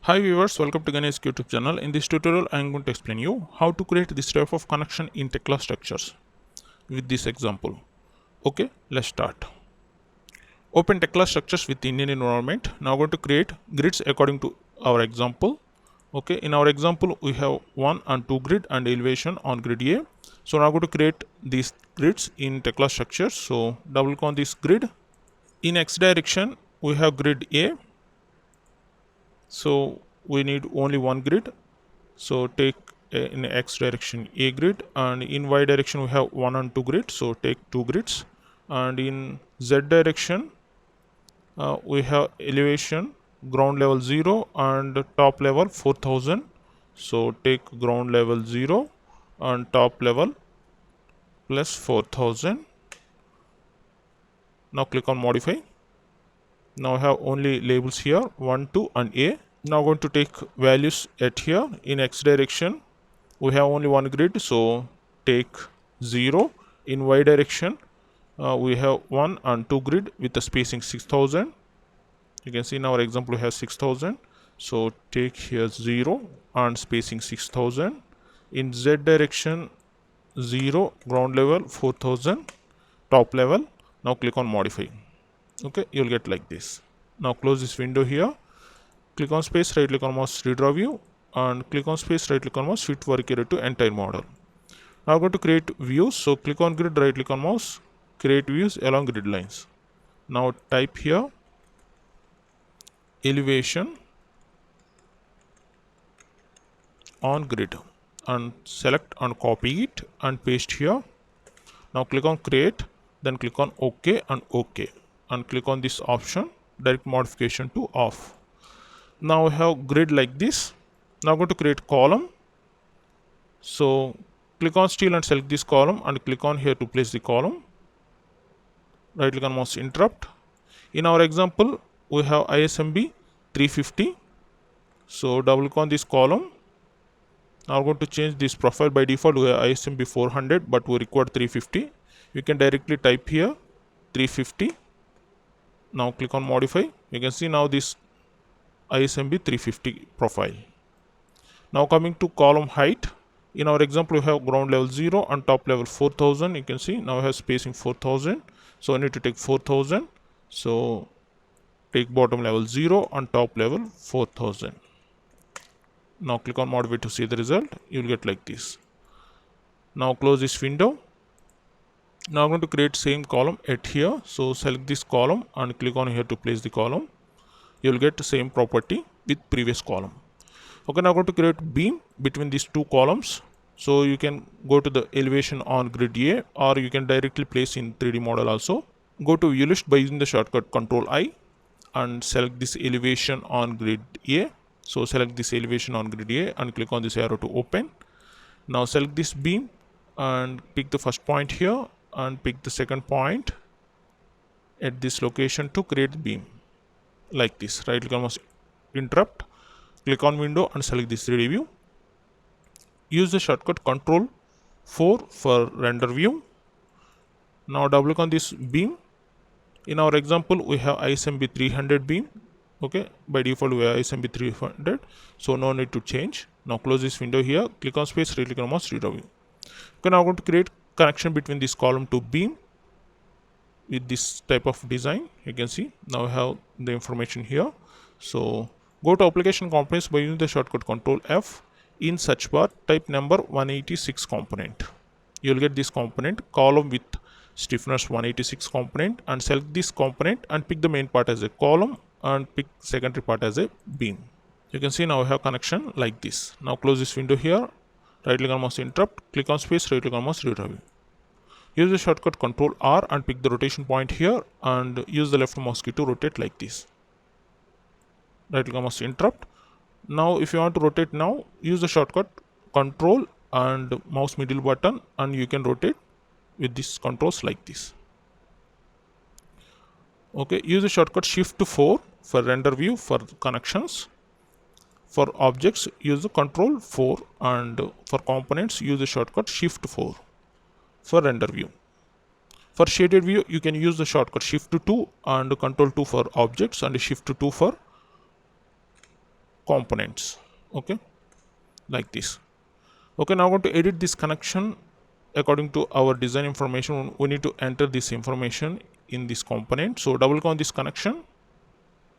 Hi viewers, welcome to Ganesh YouTube channel. In this tutorial, I am going to explain you how to create this type of connection in Tekla structures with this example. Okay, let's start. Open Tekla structures with Indian environment. Now going to create grids according to our example. Okay, in our example, we have 1 and 2 grid and elevation on grid A. So now going to create these grids in Tekla structures. So double click on this grid. In X direction, we have grid A. So we need only one grid. So take in X direction A grid, and in Y direction we have 1 and 2 grids, so take 2 grids. And in Z direction we have elevation ground level 0 and top level 4000, so take ground level 0 and top level plus 4000. Now click on modify. Now I have only labels here 1, 2 and A. Now going to take values at here. In X direction we have only one grid, so take 0. In Y direction we have 1 and 2 grid with the spacing 6000. You can see in our example we have 6000, so take here 0 and spacing 6000. In Z direction 0, ground level 4000, top level. Now click on modify. Okay, you'll get like this. Now close this window here. Click on space, right click on mouse, redraw view, and click on space, right click on mouse, fit work area to entire model. Now I'm going to create views. So click on grid, right click on mouse, create views along grid lines. Now type here elevation on grid and select and copy it and paste here. Now click on create, then click on OK and click on this option, direct modification to off. Now I have grid like this. Now I'm going to create column. So click on steel and select this column and click on here to place the column. Right click on mouse, interrupt. In our example we have ISMB 350, so double click on this column. Now I'm going to change this profile. By default we have ISMB 400, but we require 350. You can directly type here 350. Now click on modify. You can see now this ISMB 350 profile. Now coming to column height, in our example we have ground level 0 and top level 4000. You can see now I have spacing 4000, so I need to take 4000. So take bottom level 0 and top level 4000. Now click on modify to see the result. You will get like this. Now close this window. Now I'm going to create same column at here. So select this column and click on here to place the column. You will get the same property with previous column. Okay, now I'm going to create beam between these two columns. So you can go to the elevation on grid A, or you can directly place in 3D model also. Go to view list by using the shortcut Control I and select this elevation on grid A. So select this elevation on grid A and click on this arrow to open. Now select this beam and pick the first point here and pick the second point at this location to create the beam like this. Right click on mouse, interrupt, click on window and select this 3D view. Use the shortcut Control 4 for render view. Now double click on this beam. In our example we have ISMB 300 beam. Okay, by default we have ISMB 300, so no need to change. Now close this window here, click on space, right click on mouse, redraw view. Okay, now I'm going to create connection between this column to beam with this type of design. You can see now I have the information here. So go to application components by using the shortcut Control F. In search bar type number 186 component. You will get this component column with stiffness 186 component, and select this component and pick the main part as a column and pick secondary part as a beam. You can see now I have connection like this. Now close this window here, right click on mouse, interrupt, click on space, right click on mouse, redraw view. Use the shortcut Control R and pick the rotation point here and use the left mouse key to rotate like this. Right click on mouse, interrupt. Now if you want to rotate, now use the shortcut Control and mouse middle button and you can rotate with these controls like this. Okay, use the shortcut Shift 4 for render view for connections. For objects use the Control 4, and for components use the shortcut Shift 4 for render view. For shaded view you can use the shortcut Shift 2 and Control 2 for objects and Shift 2 for components. Okay, like this. Okay, now I'm going to edit this connection according to our design information. We need to enter this information in this component. So double click on this connection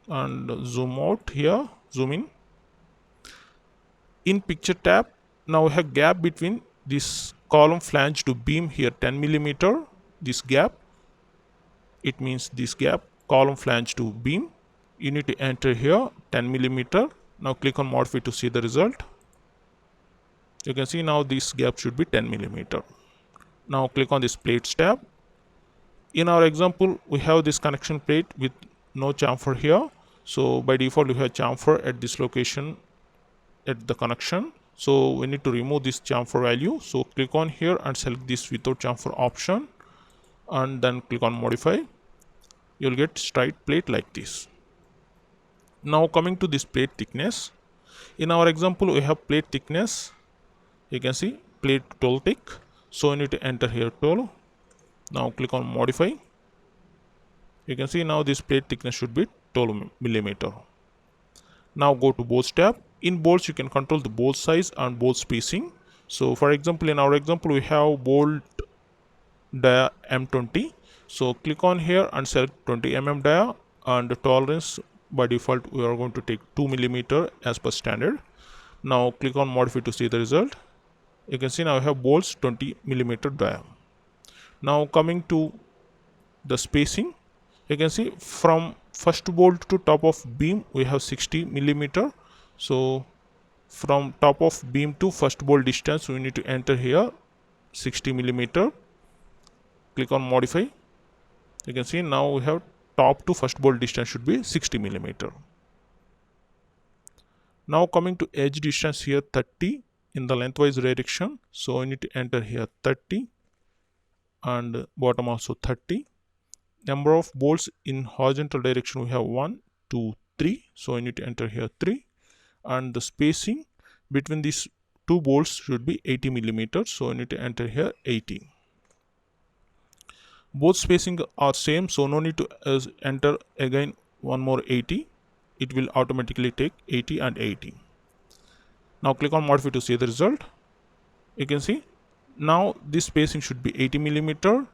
and zoom out here, zoom in picture tab. Now we have gap between this column flange to beam here 10 millimeter. This gap, it means this gap column flange to beam, you need to enter here 10 millimeter. Now click on modify to see the result. You can see now this gap should be 10 millimeter. Now click on this plates tab. In our example, we have this connection plate with no chamfer here. So by default, we have chamfer at this location at the connection. So we need to remove this chamfer value. So click on here and select this without chamfer option and then click on modify. You'll get straight plate like this. Now coming to this plate thickness. In our example, we have plate thickness. You can see plate 12 thick. So you need to enter here 12. Now click on modify. You can see now this plate thickness should be 12 millimeter. Now go to bolts tab. In bolts, you can control the bolt size and bolt spacing. So for example, in our example, we have bolt dia M20. So click on here and select 20 mm dia, and the tolerance by default we are going to take 2 millimeter as per standard. Now click on modify to see the result. You can see now I have bolts 20 millimeter dia. Now coming to the spacing, you can see from first bolt to top of beam we have 60 millimeter. So from top of beam to first bolt distance we need to enter here 60 millimeter. Click on modify. You can see now we have top to first bolt distance should be 60 millimeter. Now coming to edge distance here 30 in the lengthwise direction. So I need to enter here 30 and bottom also 30. Number of bolts in horizontal direction we have 1, 2, 3. So I need to enter here 3. And the spacing between these two bolts should be 80 millimeters. So I need to enter here 80. Both spacing are same, so no need to enter again one more 80. It will automatically take 80 and 80. Now click on modify to see the result. You can see now this spacing should be 80 millimeter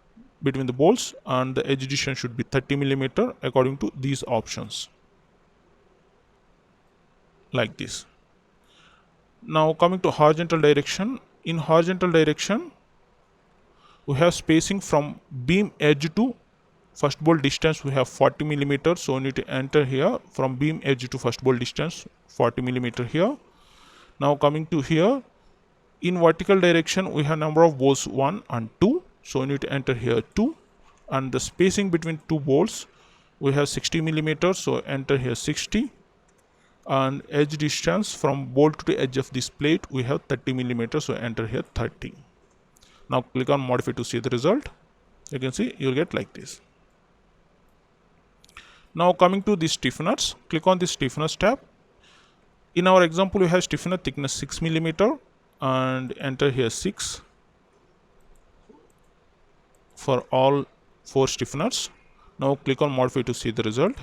between the bolts and the edge distance should be 30 millimeter according to these options, like this. Now coming to horizontal direction. In horizontal direction we have spacing from beam edge to first bolt distance we have 40 millimeter. So we need to enter here from beam edge to first bolt distance 40 millimeter here. Now coming to here, in vertical direction we have number of bolts 1 and 2. So we need to enter here 2, and the spacing between two bolts we have 60 millimeters. So enter here 60, and edge distance from bolt to the edge of this plate we have 30 millimeters. So enter here 30. Now click on modify to see the result. You can see you'll get like this. Now coming to the stiffeners, click on the stiffeners tab. In our example we have stiffener thickness 6 millimeter and enter here 6 for all 4 stiffeners. Now click on modify to see the result.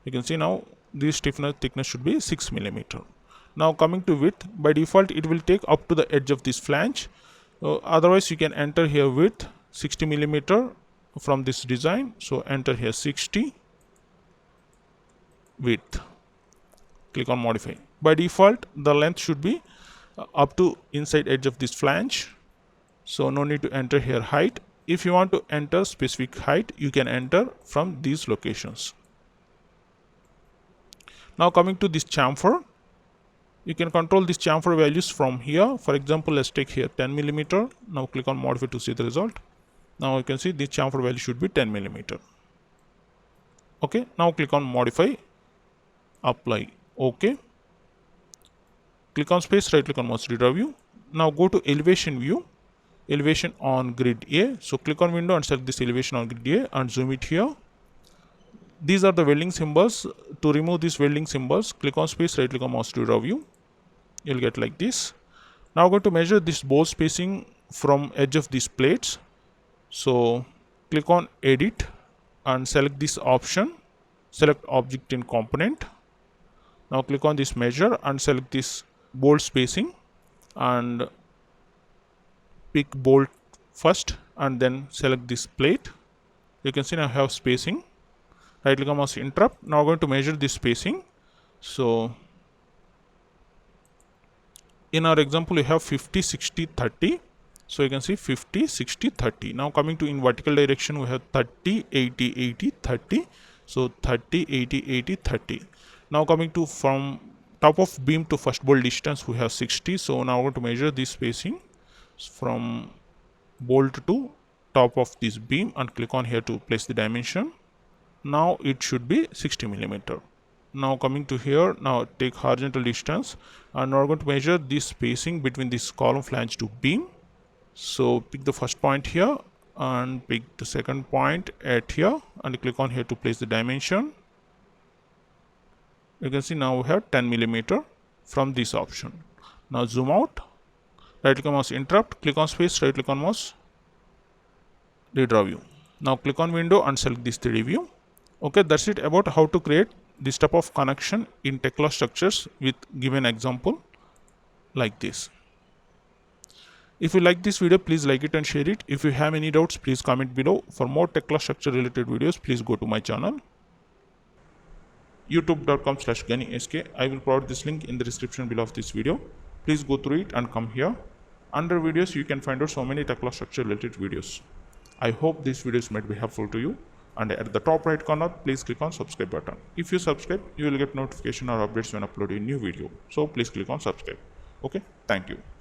You can see now this stiffener thickness should be 6 millimeter. Now coming to width, by default it will take up to the edge of this flange. Otherwise you can enter here width 60 millimeter from this design. So enter here 60 width. Click on modify. By default the length should be up to inside edge of this flange. So no need to enter here height. If you want to enter specific height, you can enter from these locations. Now coming to this chamfer, you can control this chamfer values from here. For example, let's take here 10 millimeter. Now click on modify to see the result. Now you can see this chamfer value should be 10 millimeter. Okay, now click on modify, apply, OK. Click on space, right click on mouse reader view. Now go to elevation view, elevation on grid A. So click on window and select this elevation on grid A and zoom it here. These are the welding symbols. To remove these welding symbols, click on space, right click on mouse reader view. You'll get like this. Now I'm going to measure this bolt spacing from edge of these plates. So click on edit and select this option, select object in component. Now click on this measure and select this bold spacing and pick bold first and then select this plate. You can see now I have spacing. Right click on mouse, interrupt. Now I'm going to measure this spacing. So in our example, we have 50, 60, 30. So you can see 50, 60, 30. Now coming to in vertical direction, we have 30, 80, 80, 30. So 30, 80, 80, 30. Now coming to from top of beam to first bolt distance, we have 60. So now I'm going to measure this spacing from bolt to top of this beam and click on here to place the dimension. Now it should be 60 millimeter. Now coming to here, now take horizontal distance and now we're going to measure this spacing between this column flange to beam. So pick the first point here and pick the second point at here and click on here to place the dimension. You can see now we have 10 millimeter from this option. Now zoom out, right click on mouse, interrupt, click on space, right click on mouse, redraw view. Now click on window and select this 3D view. Okay, that's it about how to create this type of connection in Tekla structures with given example like this. If you like this video, please like it and share it. If you have any doubts, please comment below. For more Tekla structure related videos, please go to my channel youtube.com/GhaniSK. I will provide this link in the description below of this video. Please go through it and come here. Under videos, you can find out so many Tekla structure related videos. I hope these videos might be helpful to you. And at the top right corner, please click on subscribe button. If you subscribe, you will get notification or updates when I upload a new video. So please click on subscribe. Okay, thank you.